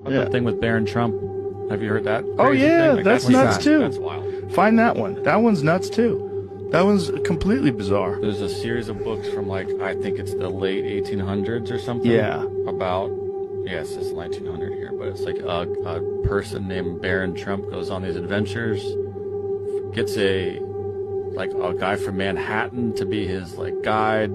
The thing with Barron Trump. Have you heard that? Oh yeah, thing? Like, that's nuts too. That's wild. Find that one. That one's nuts too. That one's completely bizarre. There's a series of books from I think it's the late 1800s or something. Yeah. About, yes, it's 1900 here, but it's like a person named Barron Trump goes on these adventures, gets a guy from Manhattan to be his guide.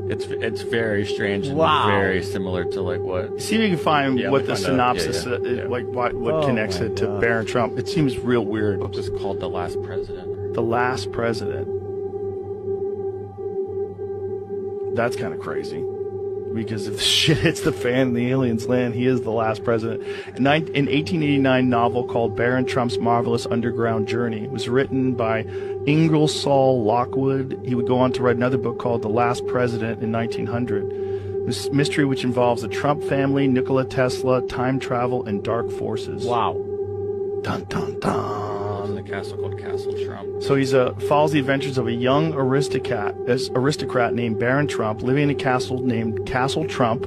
It's very strange and very similar to what. See if you can find what the synopsis, what connects it to Barron Trump. It seems real weird. It's just called The Last President. The Last President. That's kind of crazy. Because if shit hits the fan and the aliens land, he is the last president. In 1889 novel called Barron Trump's Marvelous Underground Journey. It was written by Ingersoll Lockwood. He would go on to write another book called The Last President in 1900. This mystery which involves the Trump family, Nikola Tesla, time travel, and dark forces. Wow. Dun, dun, dun. In a castle called Castle Trump. So he's follows the adventures of a young aristocrat named Barron Trump living in a castle named Castle Trump,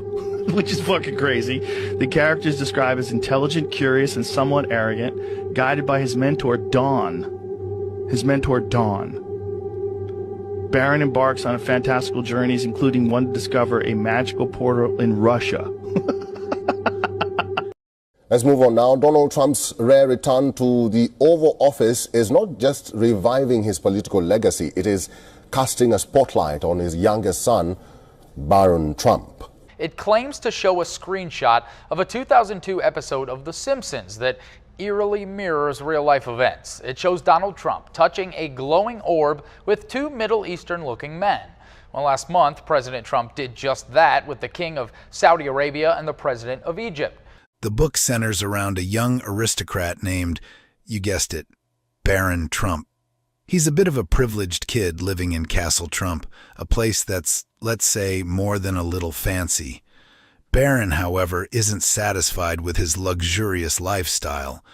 which is fucking crazy. The character is described as intelligent, curious, and somewhat arrogant, guided by his mentor, Don. Barron embarks on fantastical journeys, including one to discover a magical portal in Russia. Let's move on now. Donald Trump's rare return to the Oval Office is not just reviving his political legacy, it is casting a spotlight on his youngest son, Barron Trump. It claims to show a screenshot of a 2002 episode of The Simpsons that eerily mirrors real-life events. It shows Donald Trump touching a glowing orb with two Middle Eastern-looking men. Well, last month, President Trump did just that with the King of Saudi Arabia and the President of Egypt. The book centers around a young aristocrat named, you guessed it, Barron Trump. He's a bit of a privileged kid living in Castle Trump, a place that's, let's say, more than a little fancy. Barron, however, isn't satisfied with his luxurious lifestyle.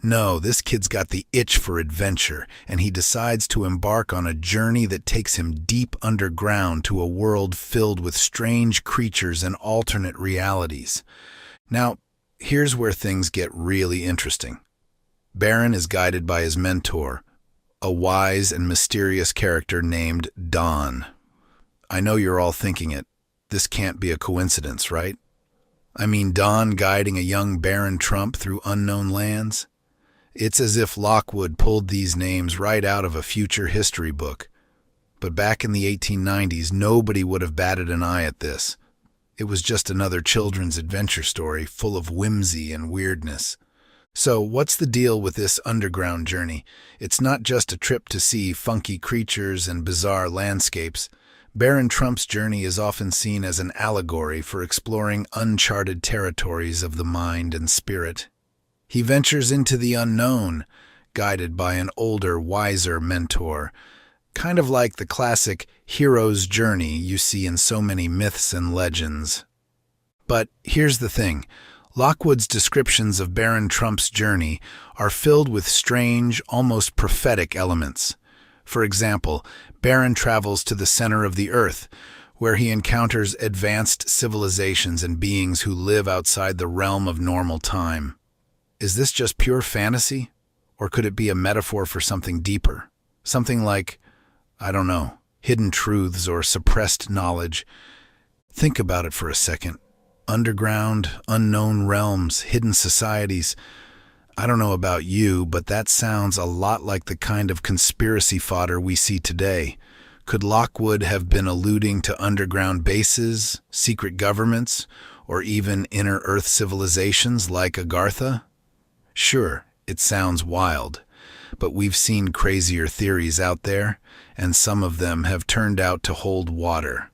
No, this kid's got the itch for adventure, and he decides to embark on a journey that takes him deep underground to a world filled with strange creatures and alternate realities. Now, here's where things get really interesting. Barron is guided by his mentor, a wise and mysterious character named Don. I know you're all thinking it. This can't be a coincidence, right? I mean, Don guiding a young Barron Trump through unknown lands? It's as if Lockwood pulled these names right out of a future history book. But back in the 1890s, nobody would have batted an eye at this. It was just another children's adventure story full of whimsy and weirdness. So what's the deal with this underground journey? It's not just a trip to see funky creatures and bizarre landscapes. Barron Trump's journey is often seen as an allegory for exploring uncharted territories of the mind and spirit. He ventures into the unknown, guided by an older, wiser mentor, kind of like the classic hero's journey you see in so many myths and legends. But here's the thing. Lockwood's descriptions of Barron Trump's journey are filled with strange, almost prophetic elements. For example, Barron travels to the center of the earth, where he encounters advanced civilizations and beings who live outside the realm of normal time. Is this just pure fantasy? Or could it be a metaphor for something deeper? Something like, I don't know, hidden truths or suppressed knowledge. Think about it for a second. Underground, unknown realms, hidden societies. I don't know about you, but that sounds a lot like the kind of conspiracy fodder we see today. Could Lockwood have been alluding to underground bases, secret governments, or even inner Earth civilizations like Agartha? Sure, it sounds wild, but we've seen crazier theories out there, and some of them have turned out to hold water.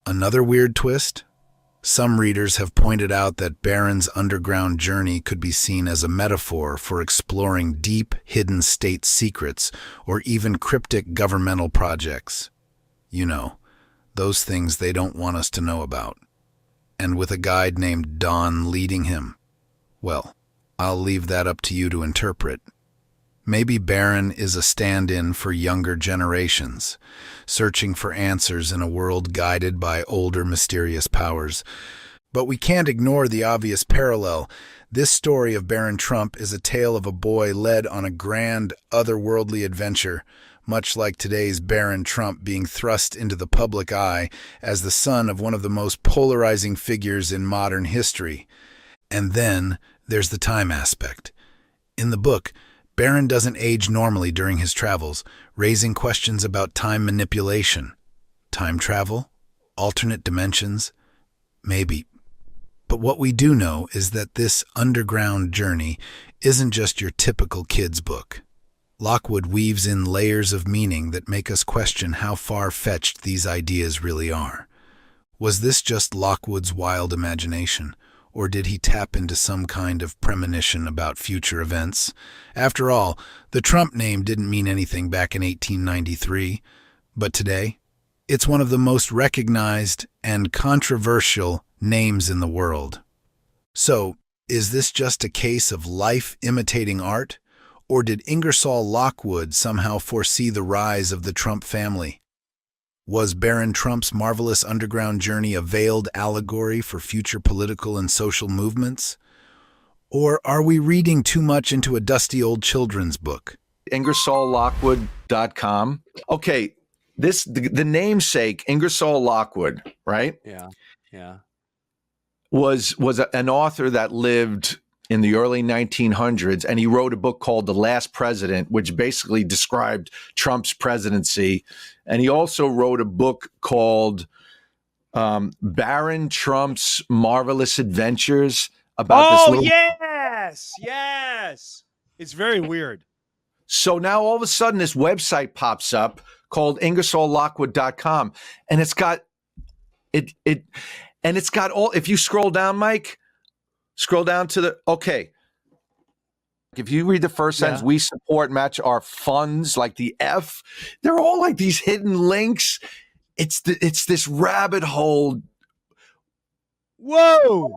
Another weird twist? Some readers have pointed out that Barron's underground journey could be seen as a metaphor for exploring deep, hidden state secrets or even cryptic governmental projects. You know, those things they don't want us to know about. And with a guide named Don leading him, well, I'll leave that up to you to interpret. Maybe Barron is a stand-in for younger generations, searching for answers in a world guided by older mysterious powers. But we can't ignore the obvious parallel. This story of Barron Trump is a tale of a boy led on a grand, otherworldly adventure, much like today's Barron Trump being thrust into the public eye as the son of one of the most polarizing figures in modern history. And then there's the time aspect. In the book, Barron doesn't age normally during his travels, raising questions about time manipulation. Time travel? Alternate dimensions? Maybe. But what we do know is that this underground journey isn't just your typical kid's book. Lockwood weaves in layers of meaning that make us question how far-fetched these ideas really are. Was this just Lockwood's wild imagination, or did he tap into some kind of premonition about future events? After all, the Trump name didn't mean anything back in 1893, but today, it's one of the most recognized and controversial names in the world. So, is this just a case of life imitating art? Or did Ingersoll Lockwood somehow foresee the rise of the Trump family? Was Barron Trump's marvelous underground journey a veiled allegory for future political and social movements? Or are we reading too much into a dusty old children's book? IngersollLockwood.com. Okay, the namesake, Ingersoll Lockwood, right? Yeah. Was an author that lived in the early 1900s, and he wrote a book called The Last President, which basically described Trump's presidency. And he also wrote a book called Barron Trump's Marvelous Adventures about this little... yes. It's very weird. So now all of a sudden this website pops up called IngersollLockwood.com, and it's got all, if you scroll down, Mike, scroll down to the, okay. If you read the first sentence, we support match our funds, like the F, they're all like these hidden links. It's this rabbit hole. Whoa.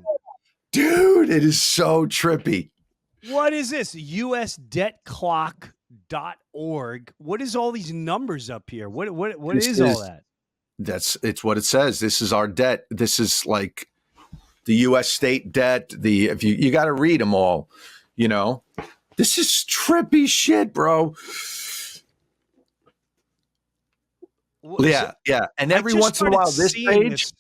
Dude, it is so trippy. What is this? USDebtClock.org. What is all these numbers up here? What is all that? It's what it says. This is our debt. This is like the U.S. state debt. If you got to read them all, you know. This is trippy shit, bro. Yeah. And every once in a while, this page,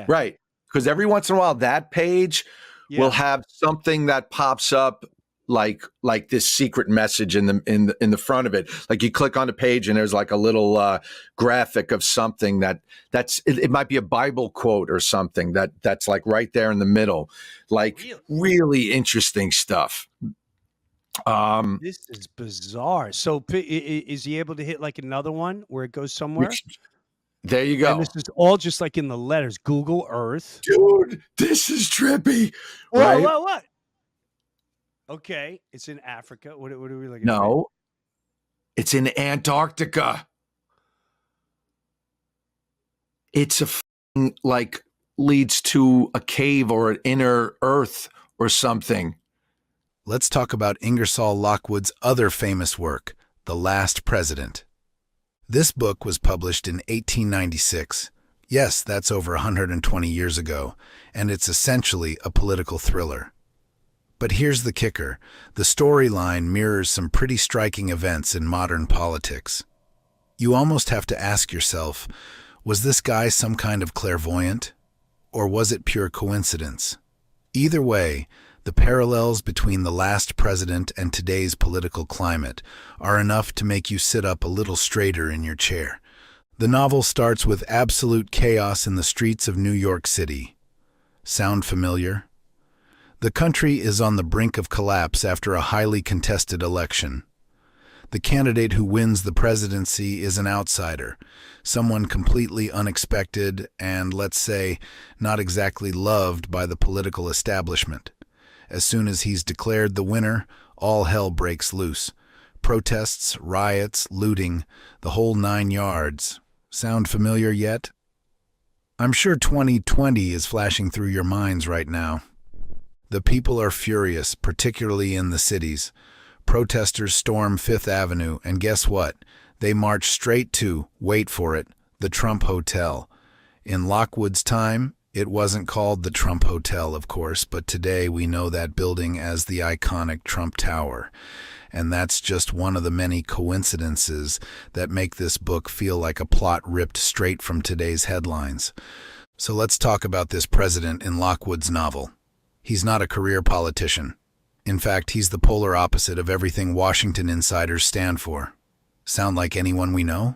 right? Because every once in a while, that page will have something that pops up, like this secret message in the front of it. Like you click on the page and there's like a little graphic of something that's it might be a Bible quote or something that's like right there in the middle, like really interesting stuff. This is bizarre. So is he able to hit like another one where it goes somewhere? There you go. And this is all just like in the letters. Google Earth. Dude, this is trippy. Right? What? Okay, it's in Africa. What are we looking at? No, it's in Antarctica. It's like leads to a cave or an inner Earth or something. Let's talk about Ingersoll Lockwood's other famous work, The Last President. This book was published in 1896. Yes, that's over 120 years ago, and it's essentially a political thriller. But here's the kicker. The storyline mirrors some pretty striking events in modern politics. You almost have to ask yourself, was this guy some kind of clairvoyant? Or was it pure coincidence? Either way, the parallels between The Last President and today's political climate are enough to make you sit up a little straighter in your chair. The novel starts with absolute chaos in the streets of New York City. Sound familiar? The country is on the brink of collapse after a highly contested election. The candidate who wins the presidency is an outsider, someone completely unexpected and, let's say, not exactly loved by the political establishment. As soon as he's declared the winner, all hell breaks loose. Protests, riots, looting, the whole 9 yards. Sound familiar yet? I'm sure 2020 is flashing through your minds right now. The people are furious, particularly in the cities. Protesters storm Fifth Avenue, and guess what? They march straight to, wait for it, the Trump Hotel. In Lockwood's time, It wasn't called the Trump Hotel, of course, but today we know that building as the iconic Trump Tower. And that's just one of the many coincidences that make this book feel like a plot ripped straight from today's headlines. So let's talk about this president in Lockwood's novel. He's not a career politician. In fact, he's the polar opposite of everything Washington insiders stand for. Sound like anyone we know?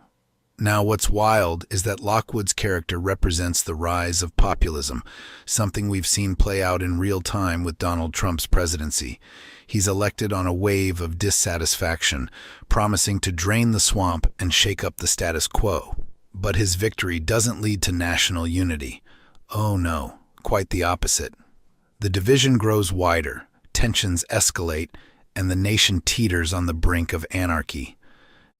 Now, what's wild is that Lockwood's character represents the rise of populism, something we've seen play out in real time with Donald Trump's presidency. He's elected on a wave of dissatisfaction, promising to drain the swamp and shake up the status quo. But his victory doesn't lead to national unity. Oh no, quite the opposite. The division grows wider, tensions escalate, and the nation teeters on the brink of anarchy.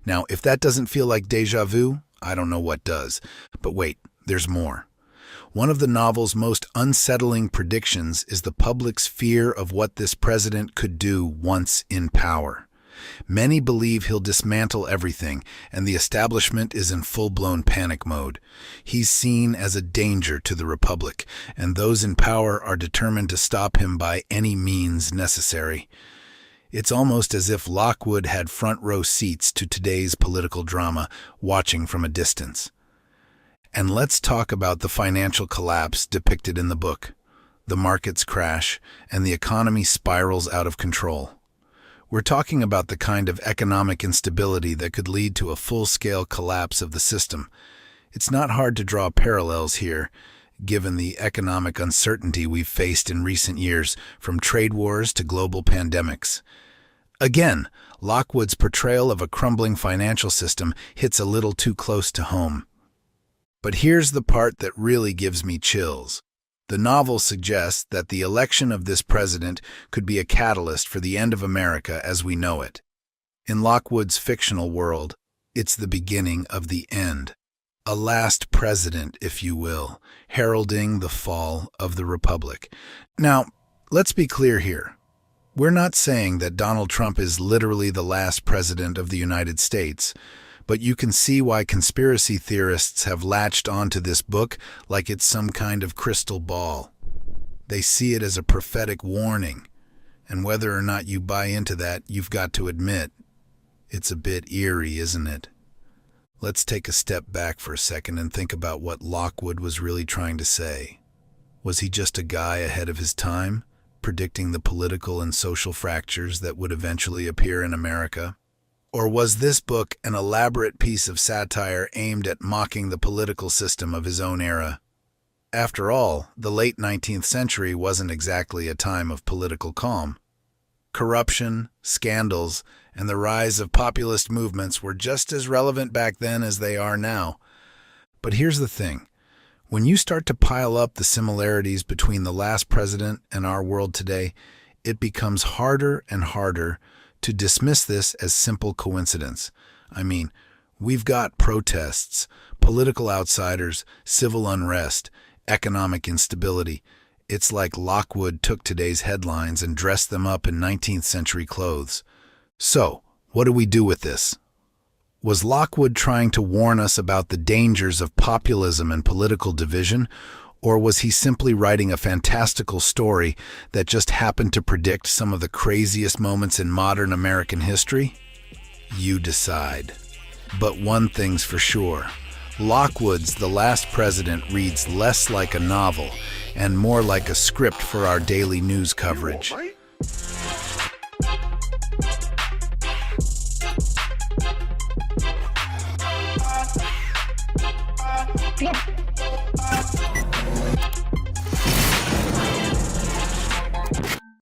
Now, if that doesn't feel like déjà vu, I don't know what does. But wait, there's more. One of the novel's most unsettling predictions is the public's fear of what this president could do once in power. Many believe he'll dismantle everything, and the establishment is in full-blown panic mode. He's seen as a danger to the republic, and those in power are determined to stop him by any means necessary. It's almost as if Lockwood had front-row seats to today's political drama, watching from a distance. And let's talk about the financial collapse depicted in the book. The markets crash, and the economy spirals out of control. We're talking about the kind of economic instability that could lead to a full-scale collapse of the system. It's not hard to draw parallels here, given the economic uncertainty we've faced in recent years, from trade wars to global pandemics. Again, Lockwood's portrayal of a crumbling financial system hits a little too close to home. But here's the part that really gives me chills. The novel suggests that the election of this president could be a catalyst for the end of America as we know it. In Lockwood's fictional world, it's the beginning of the end. A last president, if you will, heralding the fall of the republic. Now, let's be clear here. We're not saying that Donald Trump is literally the last president of the United States, but you can see why conspiracy theorists have latched onto this book like it's some kind of crystal ball. They see it as a prophetic warning, and whether or not you buy into that, you've got to admit, it's a bit eerie, isn't it? Let's take a step back for a second and think about what Lockwood was really trying to say. Was he just a guy ahead of his time, predicting the political and social fractures that would eventually appear in America? Or was this book an elaborate piece of satire aimed at mocking the political system of his own era? After all, the late 19th century wasn't exactly a time of political calm. Corruption, scandals, and the rise of populist movements were just as relevant back then as they are now. But here's the thing. When you start to pile up the similarities between the last president and our world today, it becomes harder and harder to dismiss this as simple coincidence. I mean, we've got protests, political outsiders, civil unrest, economic instability. It's like Lockwood took today's headlines and dressed them up in 19th century clothes. So, what do we do with this? Was Lockwood trying to warn us about the dangers of populism and political division, or was he simply writing a fantastical story that just happened to predict some of the craziest moments in modern American history? You decide. But one thing's for sure. Lockwood's The Last President reads less like a novel and more like a script for our daily news coverage. Yeah.